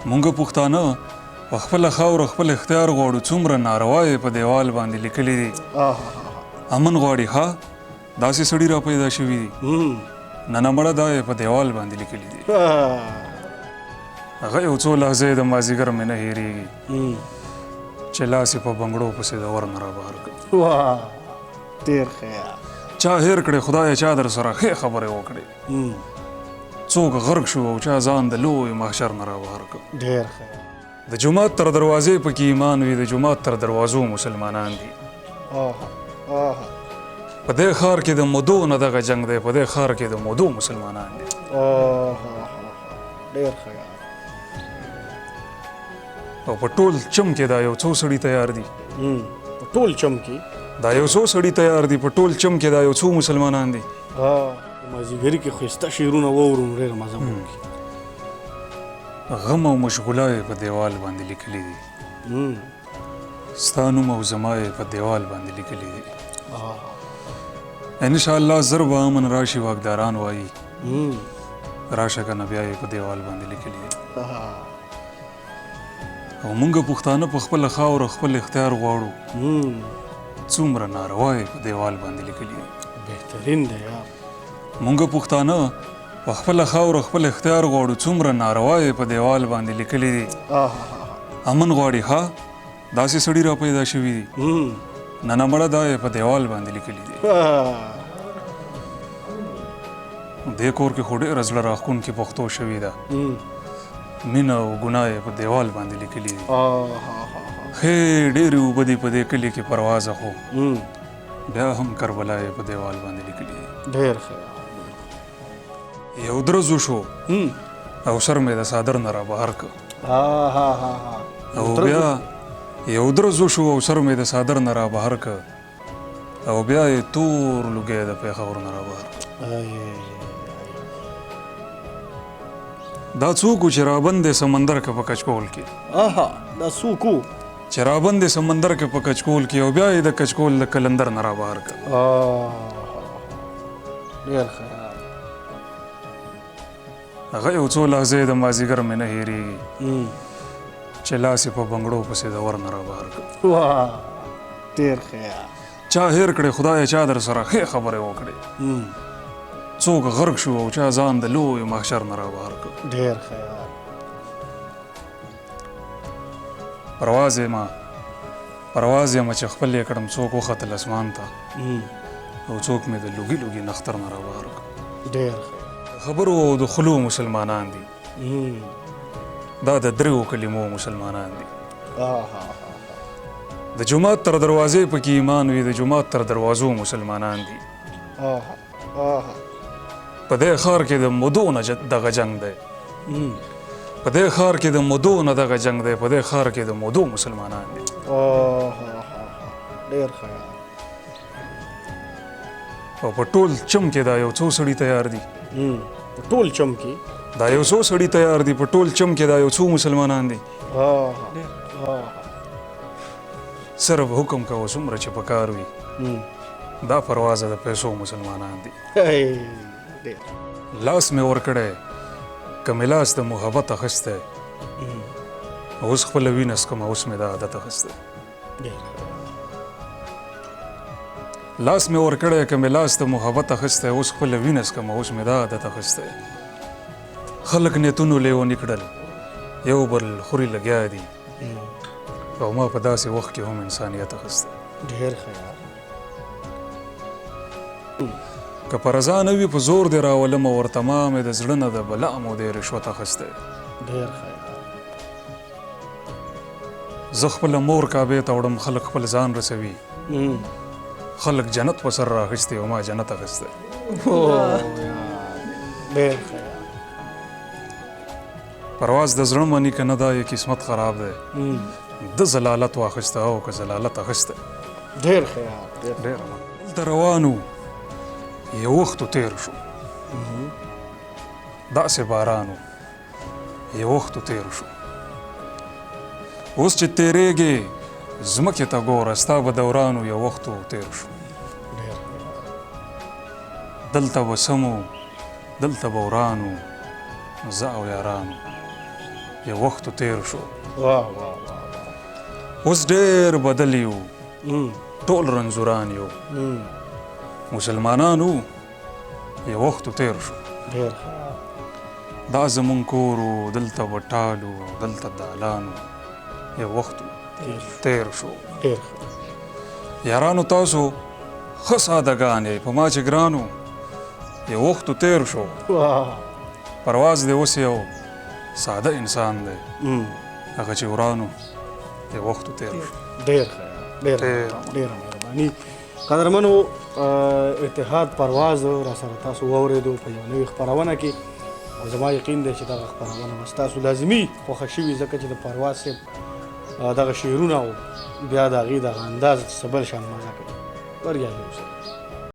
مونږ پښتانه په خپله خاوره خپل اختیار غواړو. څومره ناروا یې په دیوال باندې لیکلي دي. امن غواړي ها داسې سړي را پیدا شوي دي. نه مړه دا یې په دیوال باندې لیکلي دي. هغه یو څو لحظې د مازدیګر مې نه هېرېږي چې لاس یې په بنګړو پسې د ور نه رابهر کړ. ډېر خیال چا هېر کړې خدایه چا در سره ښې خبرې وکړې. څوک غرق شو او چا ځان د لوی محشر نه رابهر کړ. ډېر خیال د جومات تر دروازې پکې ایمان وي، د جومات تر دروازو مسلمانان دي. په دې ښار کې د مودو نه دغه جنګ دی، په دې ښار کې د مودو مسلمانان دي. ډېر خیال او په ټول چم کې دا یو څو سړي تیار دي. په ټول چم کې دا یو څو سړي تیار دي، په ټول چم کې دا یو څو مسلمانان دي. مازدیګري کې ښایسته شعرونه واورو نو ډېره مزه به وکړي. غم او مشغوله یې په دیوال باندې لیکلي دي. ستا نوم او زما یې په دیوال باندې لیکلي دي. انشاءالله زر به امن راشي واکداران وایي راشه که نه بیا یې په دیوال باندې لیکلي دي. او مونږ پښتانه په خپله خاوره خپل اختیار غواړو. څومره ناروا یې په دیوال باندې لیکلي دي. بهترین دی یار. مونږ پښتانه په خپله خاوره خپل اختیار غواړو. څومره ناروا یې په دیوال باندې لیکلي دي. امن غواړي ها داسې سړي را پیدا شوي دي. نه مړه دا یې په دیوال باندې لیکلي دي. دې کور کې خو ډېره زړه راښکونکې پښتو شوې ده. مینه او ګناه یې په دیوال باندې لیکلي دي. ښې ډېرې اوبه دي په دې کلي کې پروازه، خو بیا هم کربلا یې په دیوال باندې لیکلي دي. ډېر خیال یو درز وشو او سر مې د څادر نه رابهر کړ. او بیا یو درز وشو او سر مې د څادر نه رابهر کړ. او بیا یې تور لوګی د پېښور نه رابهر کړ. دا څوک و چې رابند یې سمندر کې په کچکول کې. دا څوک و چې رابند یې سمندر کې په کچکول کې او بیا یې د کچکول د کلندر نه رابهر کړ. ډېر خیال هغه یو څو لحظې د مازدیګر مې نه هېرېږي چې لاس یې په بنګړو پسې د ور نه رابهر کړ. ډېر خیال چا هېر کړې خدایه چا در سره ښې خبرې وکړې. څوک غرق شو او چا ځان د لوی محشر نه رابهر کړ. ډېر خیال پرواز یمه چې خپل یې کړم څوک وختل اسمان ته او څوک مې د لوګي لوګي نختر نه رابهر کړ. ډېر خبرو او د خلو مسلمانان دي. دا د دریو کلمو مسلمانان دي. د جومات تر دروازې پکې ایمان وي، د جومات تر دروازو مسلمانان دي. په دې ښار کې د مودو نه دغه جنګ دی. په دې ښار کې د مودو نه دغه جنګ دی. په دې ښار کې د مودو مسلمانان دي. ډېر خیال او په ټول چم کې دا یو څو سړي تیار دي. په ټول چم کې دا یو څو سړي تیار دي. په ټول چم کې دا یو څو مسلمانان دي. صرف حکم کوه څومره چې پکار وي. دا پروازه د پیسو مسلمانان دي. لاس مې ورکړی که مې لاس د محبت اخیستی. اوس خپله وینه څکمه اوس مې دا عادت اخیستی. لاس مې ورکړی که مې لاس د محبت اخیستی. اوس خپله وینه څکمه اوس مې دا عادت اخیستی. خلک نیتونو لیوني کړل یو بل خوري لګیا دي. او ما په داسې وخت کې هم انسانیت اخیستی. ډېر خیال که په رضا نه وي په زور دې راولمه ورته ما مې د زړه نه د بلا مو دې رشوت اخیستی. ډېر خیال زه خپله مور کعبې ته وړم خلک خپل ځان رسوي. خلک جنت په سر راخیستی او ما جنت اخیستی. ډېر خیال پرواز د زړه مني که نه دا یې قسمت خراب دی. د زلالت واخیسته او که زلالت اخیسته. ډېر خیال دلته روانو یو وختو تیر شو. داسې بارانو یو وختو تیر شو. اوس چې تیرېږې ځمکې ته ګوره ستا به دورانو یو وختو تیر شو. دلته به سمو دلته به ورانو زه او یارانو یو وخت تیر شو واه واه واه اوس ډېر بدل یو واه ټول رنځوران یو مسلمانانو یو وخت تیر شو ډېر ښه دا زمون کور و دلته وټالو دلته دالانو یو وخت تیر شو ډېر ښه یارانو تاسو ښه سادهګان یې په ما چې ګرانو یو وخت تیر شو واه پرواز دی اوس یو ساده انسان دی هغه چې ورانو یو وخت تیر شو ډېر ښه ډېره مهرباني قدرمنو اتحاد پرواز را سره تاسو واورېدو په یوه نوې خپرونه کې او زما یقین دی چې دغه خپرونه به ستاسو لازمي خوښه شوي ځکه چې د پرواز صاحب دغه شعرونه او بیا د هغې دغه انداز څه بل شان مزه کوي بریالي اوسئ